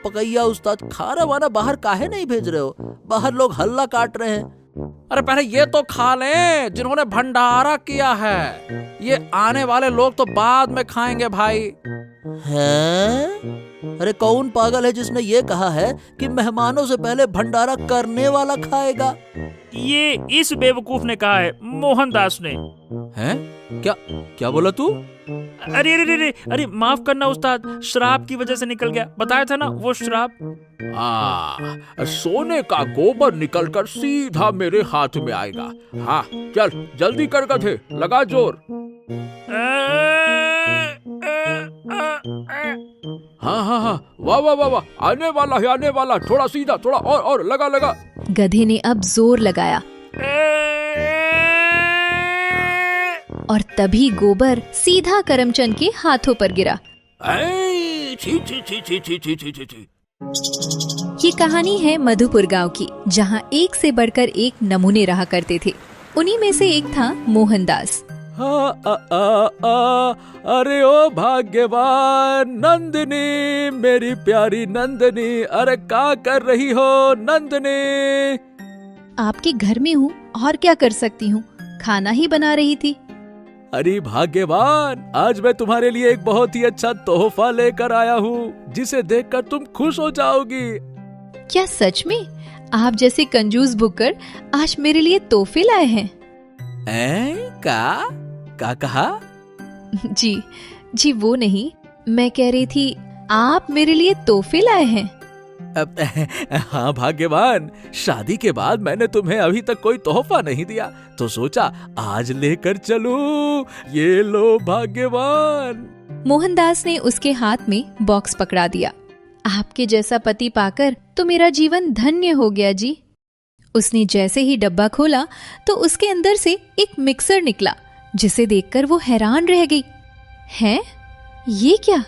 पकैया उस्ताद, खाना वाना बाहर काहे नहीं भेज रहे हो? बाहर लोग हल्ला काट रहे हैं। अरे पहले ये तो खा लें जिन्होंने भंडारा किया है, ये आने वाले लोग तो बाद में खाएंगे भाई। हैं? अरे कौन पागल है जिसने ये कहा है कि मेहमानों से पहले भंडारा करने वाला खाएगा? ये इस बेवकूफ ने कहा है, मोहनदास ने। हैं? क्या बोला तू? अरे अरे अरे अरे माफ करना उस्ताद, श्राप की वजह से निकल गया, बताया था ना वो श्राप। सोने का गोबर निकलकर सीधा मेरे हाथ में आएगा। हाँ चल जल्दी कर गधे, लगा जोर। हाँ, वाह, आने वाला, थोड़ा सीधा, थोड़ा और लगा। गधे ने अब जोर लगाया और तभी गोबर सीधा करमचंद के हाथों पर गिरा। छी। ये कहानी है मधुपुर गांव की, जहां एक से बढ़कर एक नमूने रहा करते थे। उन्हीं में से एक था मोहनदास। अरे ओ भाग्यवान नंदिनी, मेरी प्यारी नंदिनी, अरे क्या कर रही हो नंदिनी? आपके घर में हूँ, और क्या कर सकती हूँ, खाना ही बना रही थी। अरे भाग्यवान, आज मैं तुम्हारे लिए एक बहुत ही अच्छा तोहफा लेकर आया हूँ, जिसे देखकर तुम खुश हो जाओगी। क्या सच में? आप जैसे कंजूस भुक्कड़ आज मेरे लिए तोहफे लाए हैं? क्या कहा? जी वो नहीं, मैं कह रही थी आप मेरे लिए तोहफे लाए हैं। हाँ भाग्यवान, शादी के बाद मैंने तुम्हें अभी तक कोई तोहफा नहीं दिया, तो सोचा आज लेकर चलूं। ये लो भाग्यवान। मोहनदास ने उसके हाथ में बॉक्स पकड़ा दिया। आपके जैसा पति पाकर तो मेरा जीवन धन्य हो गया जी। उसने जैसे ही डब्बा खोला तो उसके अंदर से एक मिक्सर निकला, जिसे देखकर वो हैरान रह गई। हैं? ये क्या?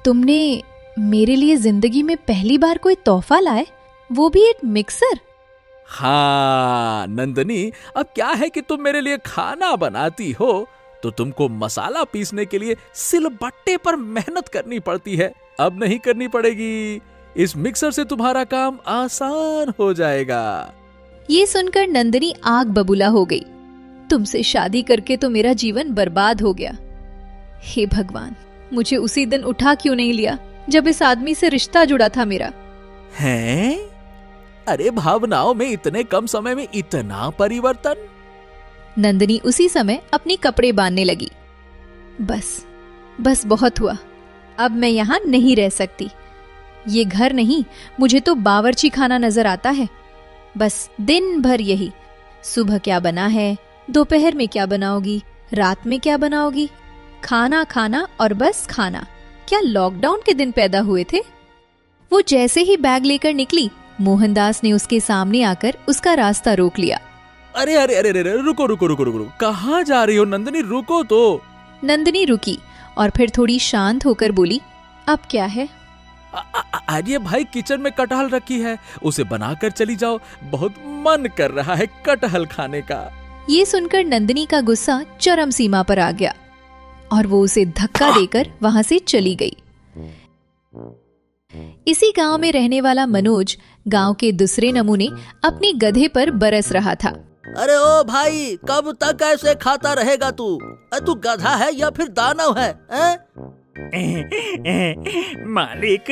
तुमने मेरे लिए जिंदगी में पहली बार कोई तोहफा लाए, वो भी एक मिक्सर? हाँ नंदनी, अब क्या है कि तुम मेरे लिए खाना बनाती हो तो तुमको मसाला पीसने के लिए सिलबट्टे पर मेहनत करनी पड़ती है, अब नहीं करनी पड़ेगी। इस मिक्सर से तुम्हारा काम आसान हो जाएगा। ये सुनकर नंदिनी आग बबूला हो गई। तुमसे शादी करके तो मेरा जीवन बर्बाद हो गया। हे भगवान, मुझे उसी दिन उठा क्यों नहीं लिया जब इस आदमी से रिश्ता जुड़ा था मेरा। हैं? अरे भावनाओं में इतने कम समय में इतना परिवर्तन? नंदिनी उसी समय अपने कपड़े बांधने लगी। बस बहुत हुआ, अब मैं यहाँ नहीं रह सकती। ये घर नहीं, मुझे तो बावर्ची खाना नजर आता है। बस दिन भर यही, सुबह क्या बना है, दोपहर में क्या बनाओगी, रात में क्या बनाओगी, खाना और बस खाना। क्या लॉकडाउन के दिन पैदा हुए थे? वो जैसे ही बैग लेकर निकली, मोहनदास ने उसके सामने आकर उसका रास्ता रोक लिया। अरे रुको, कहाँ जा रही हो नंदिनी? रुको तो। नंदिनी रुकी और फिर थोड़ी शांत होकर बोली, अब क्या है? अरे भाई, किचन में कटहल रखी है, उसे बनाकर चली जाओ, बहुत मन कर रहा है कटहल खाने का। ये सुनकर नंदिनी का गुस्सा चरम सीमा पर आ गया और वो उसे धक्का देकर वहां से चली गई। इसी गांव में रहने वाला मनोज गांव के दूसरे नमूने अपने गधे पर बरस रहा था। अरे ओ भाई, कब तक ऐसे खाता रहेगा तू? तू गधा है या फिर दानव है? मालिक,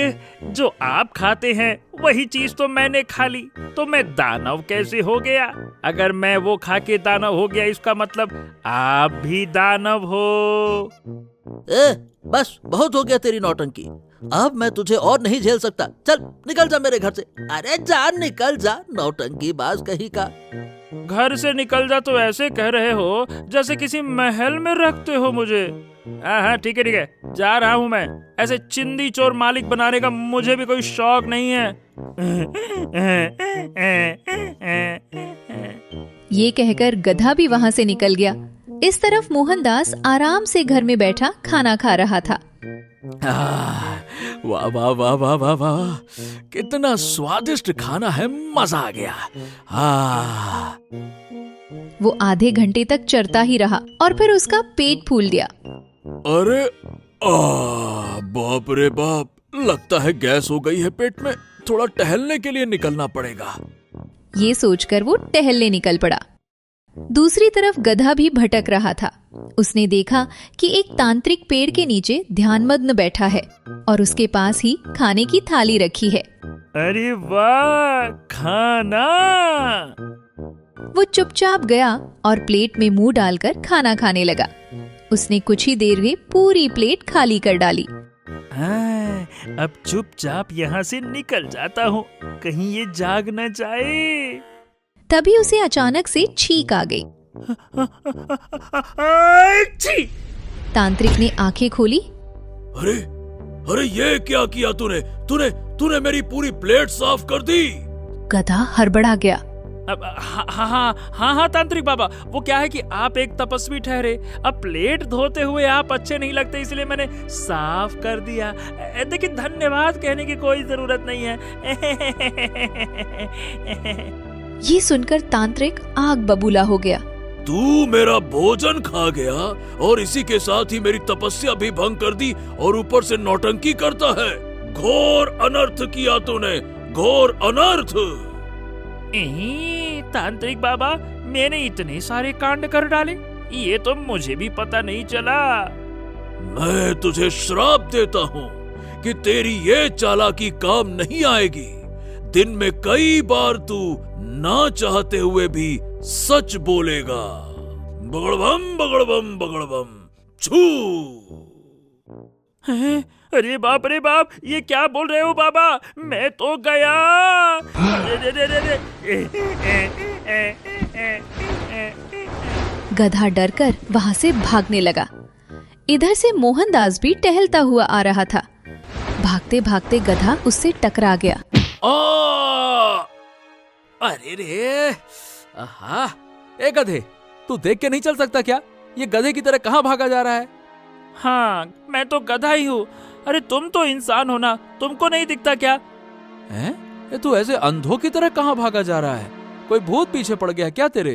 जो आप खाते हैं वही चीज तो मैंने खा ली, तो मैं दानव कैसे हो गया? अगर मैं वो खा के दानव हो गया, इसका मतलब आप भी दानव हो। बस बहुत हो गया तेरी नौटंकी, अब मैं तुझे और नहीं झेल सकता। चल निकल जा मेरे घर से। अरे जा, निकल जा, नौटंकी बाज कहीं का। घर से निकल जा तो ऐसे कह रहे हो जैसे किसी महल में रखते हो मुझे। हाँ ठीक है, जा रहा हूँ मैं। ऐसे चिंदी चोर मालिक बनाने का मुझे भी कोई शौक नहीं है। ये कहकर गधा भी वहां से निकल गया। इस तरफ मोहनदास आराम से घर में बैठा खाना खा रहा था। वाह वाह वाह वाह वाह वाह, कितना स्वादिष्ट खाना है, मजा आ गया। वो आधे घंटे तक चरता ही रहा और फिर उसका पेट फूल गया। अरे बाप रे बाप, लगता है गैस हो गई है पेट में, थोड़ा टहलने के लिए निकलना पड़ेगा। ये सोचकर वो टहलने निकल पड़ा। दूसरी तरफ गधा भी भटक रहा था। उसने देखा कि एक तांत्रिक पेड़ के नीचे ध्यानमग्न बैठा है और उसके पास ही खाने की थाली रखी है। अरे वाह, खाना! वो चुपचाप गया और प्लेट में मुंह डालकर खाना खाने लगा। उसने कुछ ही देर में पूरी प्लेट खाली कर डाली। हाँ, अब चुपचाप यहाँ से निकल जाता हूँ, कहीं ये जाग न जाए। तभी उसे अचानक से छींक आ गई। छी! तांत्रिक ने आंखें खोली। अरे अरे ये क्या किया तूने? तूने तूने मेरी पूरी प्लेट साफ कर दी। गधा हड़बड़ा गया। अब हाँ तांत्रिक बाबा, वो क्या है कि आप एक तपस्वी ठहरे, अब प्लेट धोते हुए आप अच्छे नहीं लगते, इसलिए मैंने साफ कर दिया। देखिए, धन्यवाद कहने की कोई जरूरत नहीं है। ये सुनकर तांत्रिक आग बबूला हो गया। तू मेरा भोजन खा गया और इसी के साथ ही मेरी तपस्या भी भंग कर दी और ऊपर से नौटंकी करता है। घोर अनर्थ किया तूने, घोर अनर्थ। तांत्रिक बाबा, मैंने इतने सारे कांड कर डाले, ये तो मुझे भी पता नहीं चला। मैं तुझे श्राप देता हूँ कि तेरी ये चालाकी काम नहीं आएगी। दिन में कई बार तू ना चाहते हुए भी सच बोलेगा। बगड़बम बगड़बम बगड़बम छू। अरे बाप रे बाप, ये क्या बोल रहे हो बाबा? मैं तो गया। गधा डरकर वहां से भागने लगा। इधर से मोहनदास भी टहलता हुआ आ रहा था। भागते भागते गधा उससे टकरा गया। अरे रे, आहा, ए गधे, तू देख के नहीं चल सकता क्या? ये गधे की तरह कहाँ भागा जा रहा है? हाँ, मैं तो गधा ही हूँ। अरे तुम तो इंसान हो ना, तुमको नहीं दिखता क्या? हैं? ये तू ऐसे अंधों की तरह कहाँ भागा जा रहा है? कोई भूत पीछे पड़ गया क्या तेरे?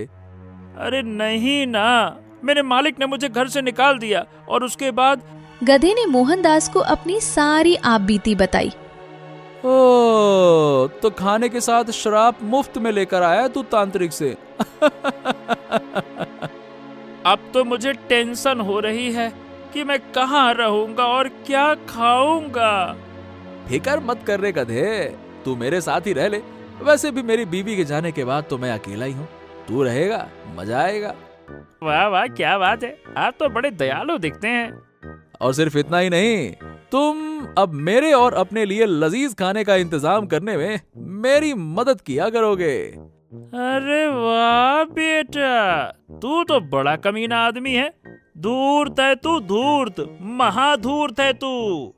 अरे नहीं ना, मेरे मालिक ने मुझे घर से निकाल दिया और उसके बाद। गधे ने मोहनदास को अपनी सारी आपबीती बताई। ओ, तो खाने के साथ शराब मुफ्त में लेकर आया तू तांत्रिक से। अब तो मुझे टेंशन हो रही है कि मैं कहाँ रहूंगा और क्या खाऊंगा। फिकर मत कर रे गधे, तू मेरे साथ ही रह ले। वैसे भी मेरी बीवी के जाने के बाद तो मैं अकेला ही हूँ। तू रहेगा, मजा आएगा। वाह वाह, क्या बात है, आप तो बड़े दयालु दिखते हैं। और सिर्फ इतना ही नहीं, तुम अब मेरे और अपने लिए लजीज खाने का इंतजाम करने में मेरी मदद किया करोगे। अरे वाह बेटा, तू तो बड़ा कमीना आदमी है। धूर्त है तू, धूर्त, महाधूर्त है तू।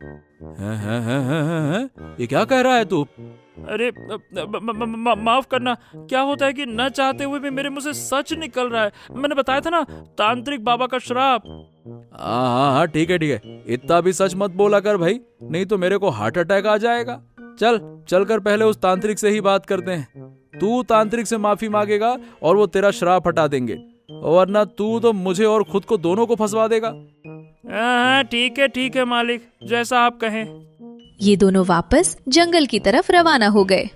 ये क्या कह रहा है तू? अरे माफ करना, क्या होता है कि न चाहते हुए भी मेरे मुंह से सच निकल रहा है। मैंने बताया था ना, तांत्रिक बाबा का श्राप। हाँ, ठीक है, इतना भी सच मत बोला कर भाई, नहीं तो मेरे को हार्ट अटैक आ जाएगा। चल कर पहले उस तांत्रिक से ही बात करते हैं। तू तांत्रिक से माफी मांगेगा और वो तेरा श्राप हटा देंगे, वरना तू तो मुझे और खुद को दोनों को फंसवा देगा। हाँ, ठीक है मालिक, जैसा आप कहें। ये दोनों वापस जंगल की तरफ रवाना हो गए।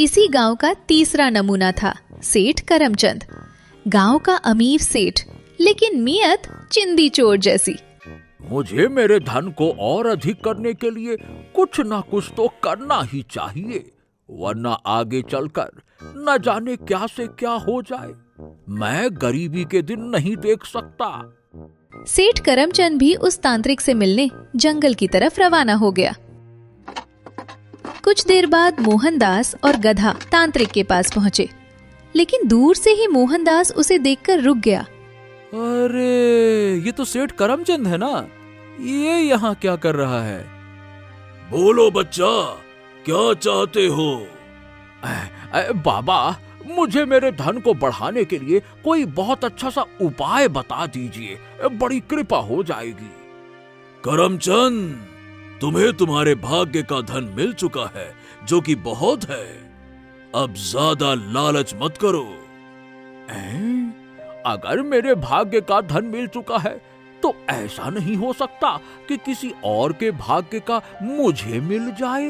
इसी गांव का तीसरा नमूना था सेठ करमचंद। गांव का अमीर सेठ, लेकिन नियत चिंदी चोर जैसी। मुझे मेरे धन को और अधिक करने के लिए कुछ ना कुछ तो करना ही चाहिए, वरना आगे चलकर न जाने क्या से क्या हो जाए। मैं गरीबी के दिन नहीं देख सकता। सेठ करमचंद भी उस तांत्रिक से मिलने जंगल की तरफ रवाना हो गया। कुछ देर बाद मोहनदास और गधा तांत्रिक के पास पहुंचे, लेकिन दूर से ही मोहनदास उसे देखकर रुक गया। अरे, ये तो सेठ करमचंद है ना? ये यहाँ क्या कर रहा है? बोलो बच्चा, क्या चाहते हो? बाबा, मुझे मेरे धन को बढ़ाने के लिए कोई बहुत अच्छा सा उपाय बता दीजिए, बड़ी कृपा हो जाएगी। करमचंद, तुम्हें तुम्हारे भाग्य का धन मिल चुका है, जो कि बहुत है। अब ज्यादा लालच मत करो। अगर मेरे भाग्य का धन मिल चुका है, तो ऐसा नहीं हो सकता कि किसी और के भाग्य का मुझे मिल जाए।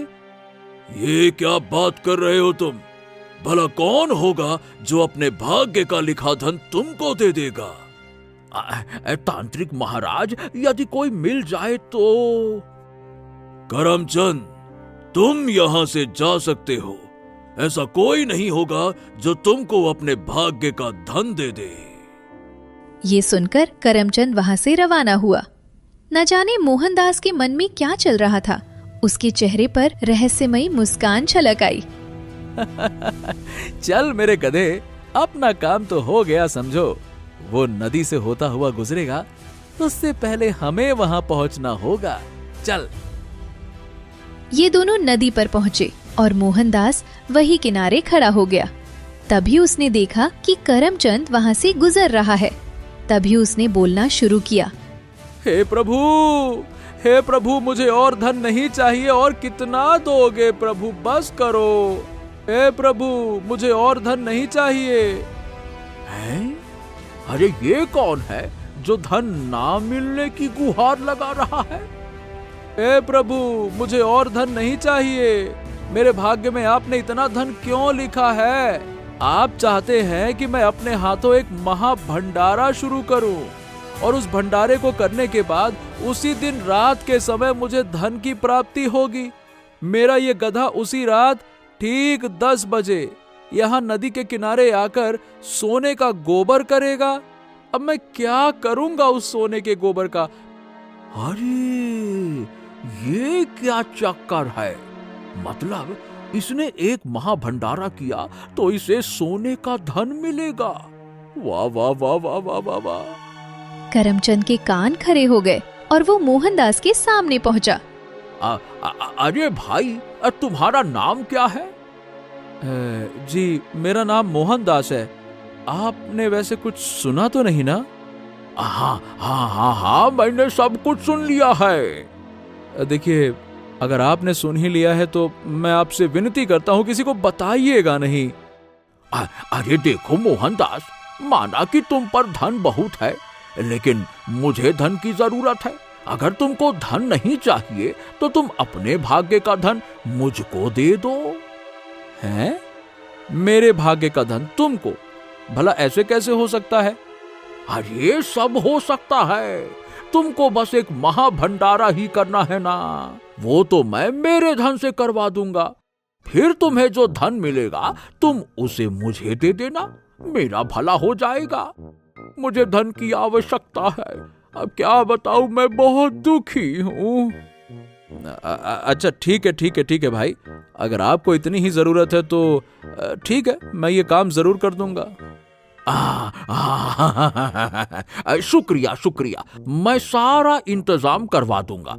ये क्या बात कर रहे हो तुम? भला कौन होगा जो अपने भाग्य का लिखा धन तुमको दे देगा? तांत्रिक महाराज, यदि कोई मिल जाए तो। करमचंद, तुम यहां से जा सकते हो। ऐसा कोई नहीं होगा जो तुमको अपने भाग्य का धन दे दे। ये सुनकर करमचंद वहां से रवाना हुआ। न जाने मोहनदास के मन में क्या चल रहा था। उसके चेहरे पर रहस्यमयी मुस्कान छलक आई। चल मेरे गधे, अपना काम तो हो गया समझो। वो नदी से होता हुआ गुजरेगा, उससे पहले हमें वहां पहुंचना होगा। चल। ये दोनों नदी पर पहुंचे और मोहनदास वही किनारे खड़ा हो गया। तभी उसने देखा कि करमचंद वहां से गुजर रहा है। तभी उसने बोलना शुरू किया, हे प्रभु, मुझे और धन नहीं चाहिए। और कितना दोगे प्रभु? बस करो। हे प्रभु, मुझे और धन नहीं चाहिए। हैं? अरे ये कौन है जो धन ना मिलने की गुहार लगा रहा है? हे प्रभु, मुझे और धन नहीं चाहिए। मेरे भाग्य में आपने इतना धन क्यों लिखा है? आप चाहते हैं कि मैं अपने हाथों एक महाभंडारा शुरू करूं, और उस भंडारे को करने के बाद उसी दिन रात के समय मुझे धन की प्राप्ति होगी। मेरा ये गधा उसी रात ठीक 10 बजे यहाँ नदी के किनारे आकर सोने का गोबर करेगा। अब मैं क्या करूंगा उस सोने के गोबर का? अरे ये क्या चक्कर है? मतलब इसने एक महाभंडारा किया तो इसे सोने का धन मिलेगा। वाह वाह वाह वाह वाह वाह वाह। करमचंद के कान खड़े हो गए और वो मोहनदास के सामने पहुंचा। अरे भाई, तुम्हारा नाम क्या है? जी, मेरा नाम मोहनदास है। आपने वैसे कुछ सुना तो नहीं ना? हाँ, मैंने सब कुछ सुन लिया है। देखिए, अगर आपने सुन ही लिया है तो मैं आपसे विनती करता हूं, किसी को बताइएगा नहीं। अरे देखो मोहनदास, माना कि तुम पर धन बहुत है, लेकिन मुझे धन की जरूरत है। अगर तुमको धन नहीं चाहिए तो तुम अपने भाग्य का धन मुझको दे दो। हैं? मेरे भाग्य का धन तुमको? भला ऐसे कैसे हो सकता है? अरे सब हो सकता है। तुमको बस एक महाभंडारा ही करना है ना। वो तो मैं मेरे धन से करवा दूंगा। फिर तुम्हें जो धन मिलेगा तुम उसे मुझे दे देना, मेरा भला हो जाएगा। मुझे धन की आवश्यकता है। अब क्या बताऊं, मैं बहुत दुखी हूँ। अच्छा ठीक है भाई, अगर आपको इतनी ही जरूरत है तो ठीक है, मैं ये काम जरूर कर दूंगा। शुक्रिया, मैं सारा इंतजाम करवा दूंगा।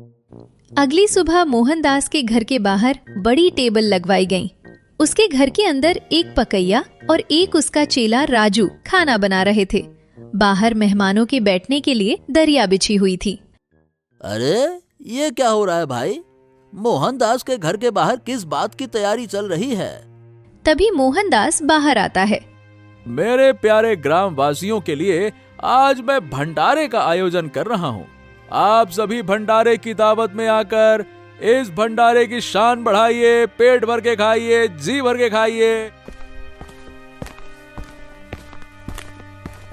अगली सुबह मोहनदास के घर के बाहर बड़ी टेबल लगवाई गई। उसके घर के अंदर एक पकैया और एक उसका चेला राजू खाना बना रहे थे। बाहर मेहमानों के बैठने के लिए दरिया बिछी हुई थी। अरे ये क्या हो रहा है भाई? मोहनदास के घर के बाहर किस बात की तैयारी चल रही है? तभी मोहनदास बाहर आता है। मेरे प्यारे ग्राम वासियों के लिए आज मैं भंडारे का आयोजन कर रहा हूँ। आप सभी भंडारे की दावत में आकर इस भंडारे की शान बढ़ाइए, पेट भर के खाइए, जी भर के खाइए।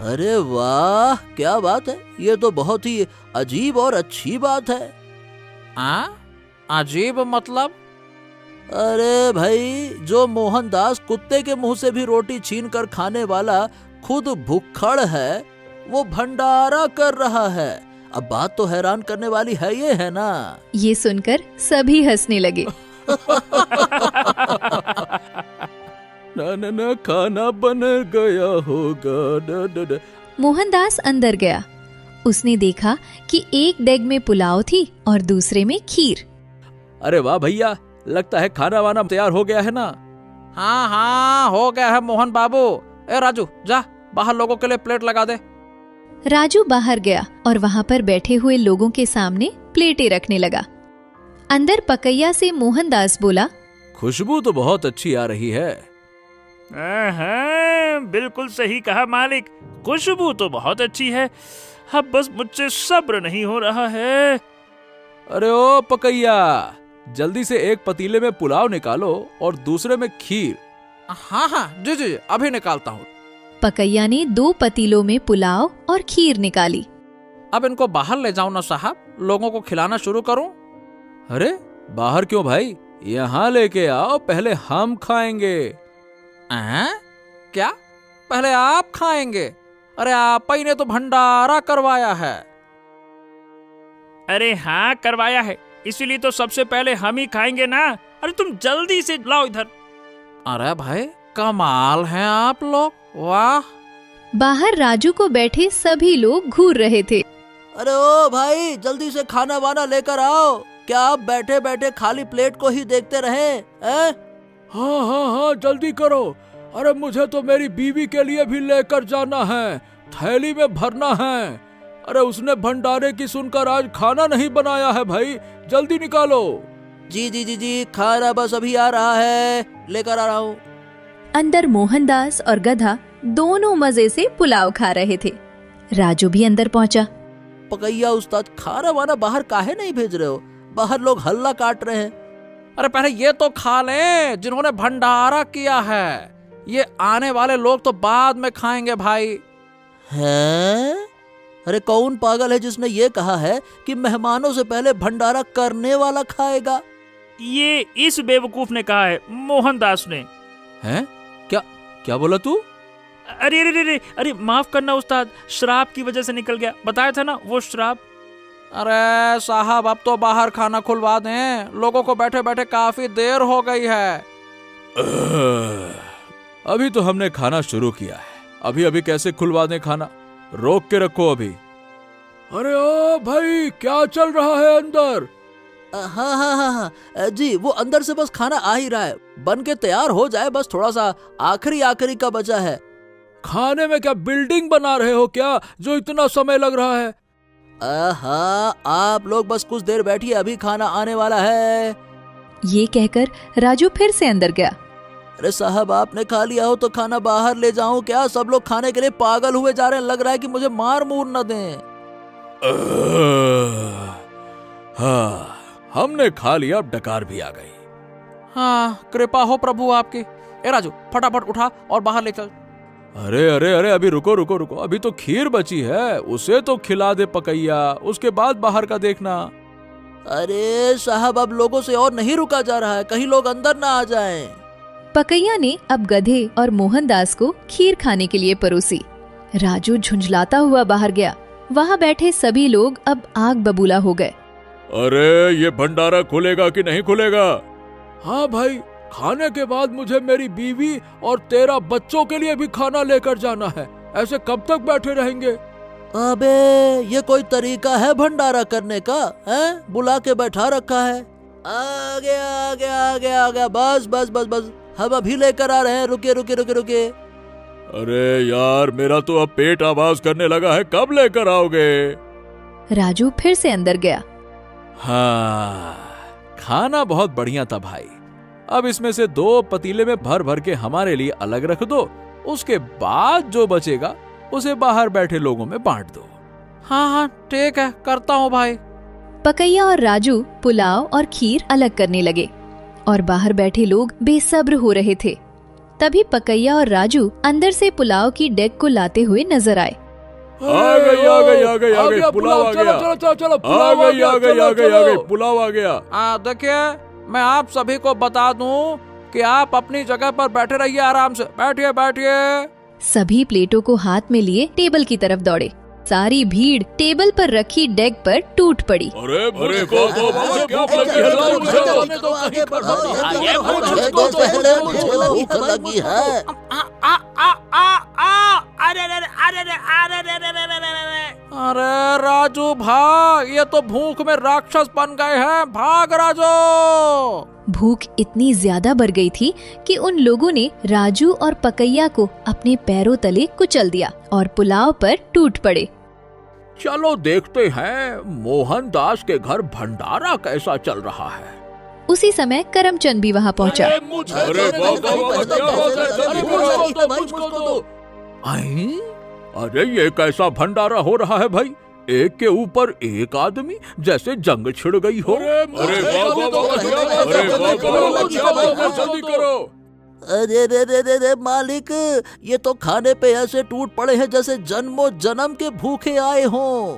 अरे वाह, क्या बात है! ये तो बहुत ही अजीब और अच्छी बात है। अजीब मतलब? अरे भाई, जो मोहनदास कुत्ते के मुंह से भी रोटी छीन कर खाने वाला खुद भुक्खड़ है, वो भंडारा कर रहा है। अब बात तो हैरान करने वाली है ये है ना? ये सुनकर सभी हंसने लगे। ना खाना बन गया होगा। मोहनदास अंदर गया। उसने देखा कि एक डेग में पुलाव थी और दूसरे में खीर। अरे वाह भैया, लगता है खाना वाना तैयार हो गया है ना? हाँ, हो गया है मोहन बाबू। ए राजू, जा बाहर लोगों के लिए प्लेट लगा दे। राजू बाहर गया और वहाँ पर बैठे हुए लोगों के सामने प्लेटें रखने लगा। अंदर पकैया से मोहनदास बोला, खुशबू तो बहुत अच्छी आ रही है। हाँ, बिल्कुल सही कहा मालिक। खुशबू तो बहुत अच्छी है, अब बस मुझसे सब्र नहीं हो रहा है। अरे ओ पकैया, जल्दी से एक पतीले में पुलाव निकालो और दूसरे में खीर। हाँ हाँ जी जी अभी निकालता हूँ। पकैया ने 2 पतीलों में पुलाव और खीर निकाली। अब इनको बाहर ले जाऊं ना साहब, लोगों को खिलाना शुरू करूं? अरे बाहर क्यों भाई, यहाँ लेके आओ, पहले हम खाएंगे। क्या पहले आप खाएंगे? अरे आप ही ने तो भंडारा करवाया है। अरे हाँ करवाया है, इसीलिए तो सबसे पहले हम ही खाएंगे ना। अरे तुम जल्दी से लाओ इधर। अरे भाई कमाल हैं आप लोग, वाह। बाहर राजू को बैठे सभी लोग घूर रहे थे। अरे ओ भाई जल्दी से खाना वाना लेकर आओ, क्या आप बैठे बैठे खाली प्लेट को ही देखते रहे? हाँ हाँ हाँ जल्दी करो, अरे मुझे तो मेरी बीवी के लिए भी लेकर जाना है, थैली में भरना है। अरे उसने भंडारे की सुनकर आज खाना नहीं बनाया है भाई, जल्दी निकालो। जी जी जी जी खाना बस अभी आ रहा है, लेकर आ रहा हूँ। अंदर मोहनदास और गधा दोनों मजे से पुलाव खा रहे थे। राजू भी अंदर पहुंचा। पकैया उस्ताद खाना वाना बाहर काहे नहीं भेज रहे हो? बाहर लोग हल्ला काट रहे हैं। अरे पहले ये तो खा लें जिन्होंने भंडारा किया है, ये आने वाले लोग तो बाद में खाएंगे भाई। हैं? अरे कौन पागल है जिसने ये कहा है कि मेहमानों से पहले भंडारा करने वाला खाएगा? ये इस बेवकूफ ने कहा है, मोहनदास ने। हैं? क्या बोला तू? अरे अरे अरे अरे माफ करना उस्ताद, शराब की वजह से निकल गया, बताया था ना वो शराब। अरे साहब अब तो बाहर खाना खुलवा दें, लोगों को बैठे बैठे काफी देर हो गई है। अभी तो हमने खाना शुरू किया है, अभी अभी कैसे खुलवा दें खाना, रोक के रखो अभी। अरे ओ भाई क्या चल रहा है अंदर? हाँ हाँ हाँ हाँ जी, वो अंदर से बस खाना आ ही रहा है, बन के तैयार हो जाए, बस थोड़ा सा आखिरी का बचा है। खाने में क्या बिल्डिंग बना रहे हो क्या, जो इतना समय लग रहा है? हाँ आप लोग बस कुछ देर बैठिए, अभी खाना आने वाला है। ये कहकर राजू फिर से अंदर गया। अरे साहब आपने खा लिया हो तो खाना बाहर ले जाऊं क्या? सब लोग खाने के लिए पागल हुए जा रहे हैं, लग रहा है कि मुझे मार मूर न दें। हाँ हमने खा लिया, अब डकार भी आ गई। हाँ कृपा हो प्रभु आपकी। ए राजू फटाफट उठा और बाहर ले चल। अरे अरे अरे अभी रुको रुको रुको, अभी तो खीर बची है, उसे तो खिला दे पकैया, उसके बाद बाहर का देखना। अरे साहब अब लोगों से और नहीं रुका जा रहा है, कहीं लोग अंदर ना आ जाएं। पकैया ने अब गधे और मोहनदास को खीर खाने के लिए परोसी। राजू झुंझलाता हुआ बाहर गया। वहाँ बैठे सभी लोग अब आग बबूला हो गए। अरे ये भंडारा खुलेगा कि नहीं खुलेगा? हाँ भाई, खाने के बाद मुझे मेरी बीवी और 13 बच्चों के लिए भी खाना लेकर जाना है, ऐसे कब तक बैठे रहेंगे? अबे ये कोई तरीका है भंडारा करने का? हैं? बुला के बैठा रखा है। आ गया, बस बस बस बस, हम अभी लेकर आ रहे हैं, रुके। अरे यार मेरा तो अब पेट आवाज करने लगा है, कब लेकर आओगे? राजू फिर से अंदर गया। हाँ खाना बहुत बढ़िया था भाई, अब इसमें से 2 पतीले में भर भर के हमारे लिए अलग रख दो, उसके बाद जो बचेगा उसे बाहर बैठे लोगों में बांट दो। हाँ ठीक है, करता हूँ भाई। पकैया और राजू पुलाव और खीर अलग करने लगे और बाहर बैठे लोग बेसब्र हो रहे थे। तभी पकैया और राजू अंदर से पुलाव की डेग को लाते हुए नजर आए। आ गई पुलाव आ गया, पुलाव आ गया। देखिए मैं आप सभी को बता दूं कि आप अपनी जगह पर बैठे रहिए, आराम से बैठिए। सभी प्लेटों को हाथ में लिए टेबल की तरफ दौड़े। सारी भीड़ टेबल पर रखी डेग पर टूट पड़ी। अरे अरे राजू भाग, ये तो भूख में राक्षस बन गए हैं, भाग राजू। भूख इतनी ज्यादा बढ़ गई थी कि उन लोगों ने राजू और पकैया को अपने पैरों तले कुचल दिया और पुलाव पर टूट पड़े। चलो देखते हैं मोहनदास के घर भंडारा कैसा चल रहा है। उसी समय करमचंद भी वहाँ पहुँचा। अरे ये कैसा भंडारा हो रहा है भाई, एक के ऊपर एक आदमी, जैसे जंग छिड़ गई हो। अरे जल्दी करो। अरे रे रे रे रे मालिक, ये तो खाने पे ऐसे टूट पड़े हैं जैसे जन्मों जन्म के भूखे आए हों।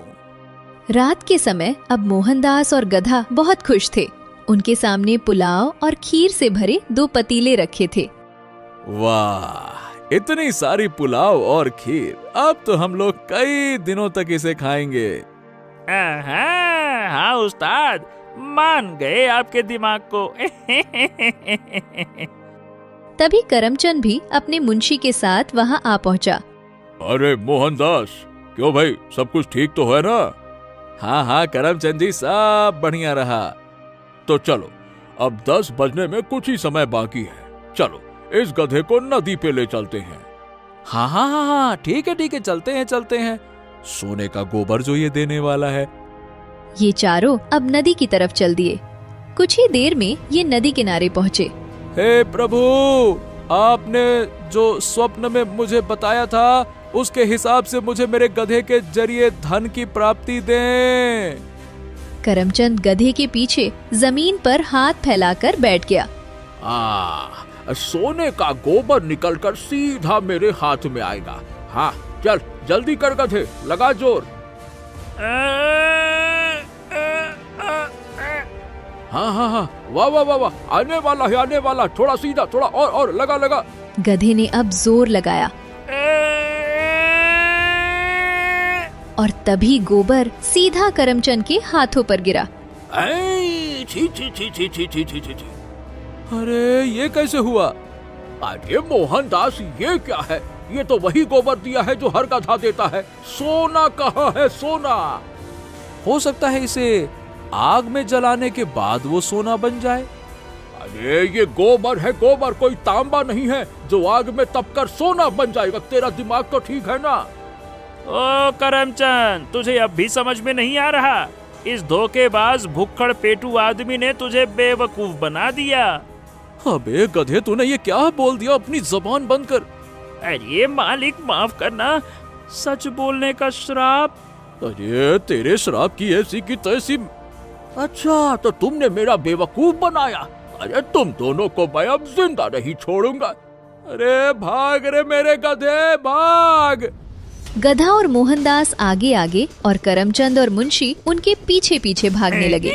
रात के समय अब मोहनदास और गधा बहुत खुश थे। उनके सामने पुलाव और खीर से भरे 2 पतीले रखे थे। वाह, इतनी सारी पुलाव और खीर, अब तो हम लोग कई दिनों तक इसे खाएंगे। हाँ उस्ताद, मान गए आपके दिमाग को। तभी करमचंद भी अपने मुंशी के साथ वहां आ पहुंचा। अरे मोहनदास, क्यों भाई, सब कुछ ठीक तो है ना? हाँ करमचंद जी, सब बढ़िया रहा। तो चलो, अब 10 बजने में कुछ ही समय बाकी है, चलो इस गधे को नदी पे ले चलते हैं। हाँ, ठीक है, चलते हैं। सोने का गोबर जो ये देने वाला है। ये चारों अब नदी की तरफ चल दिए। कुछ ही देर में ये नदी किनारे पहुँचे। हे प्रभु, आपने जो स्वप्न में मुझे बताया था, उसके हिसाब से मुझे मेरे गधे के जरिए धन की प्राप्ति दें। करमचंद गधे के पीछे जमीन पर हाथ फैलाकर बैठ गया। सोने का गोबर निकलकर सीधा मेरे हाथ में आएगा। हाँ, चल जल्दी कर गधे, लगा जोर। हाँ, वाह, आने वाला, थोड़ा सीधा, थोड़ा और लगा। गधे ने अब जोर लगाया और तभी गोबर सीधा करमचंद के हाथों पर गिरा। छी। अरे ये कैसे हुआ? अरे मोहनदास, ये क्या है? ये तो वही गोबर दिया है जो हर गधा देता है। सोना कहाँ है? सोना हो सकता है इसे आग में जलाने के बाद वो सोना बन जाए। अरे ये गोबर है, गोबर, कोई तांबा नहीं है जो आग में तपकर सोना बन जाएगा। तेरा दिमाग तो ठीक है ना? ओ करमचंद, तुझे अब भी समझ में नहीं आ रहा? इस धोखेबाज भुक्खड़ पेटू आदमी ने तुझे बेवकूफ बना दिया। अबे गधे, तूने ये क्या बोल दिया? अपनी जुबान बंद कर। अरे मालिक, माफ करना, सच बोलने का श्राप। अरे तेरे श्राप की ऐसी की तैसी। अच्छा, तो तुमने मेरा बेवकूफ बनाया। अरे तुम दोनों को मैं अब जिंदा नहीं छोड़ूंगा। अरे भाग रे मेरे गधे, भाग। गधा और मोहनदास आगे आगे और करमचंद और मुंशी उनके पीछे पीछे भागने लगे।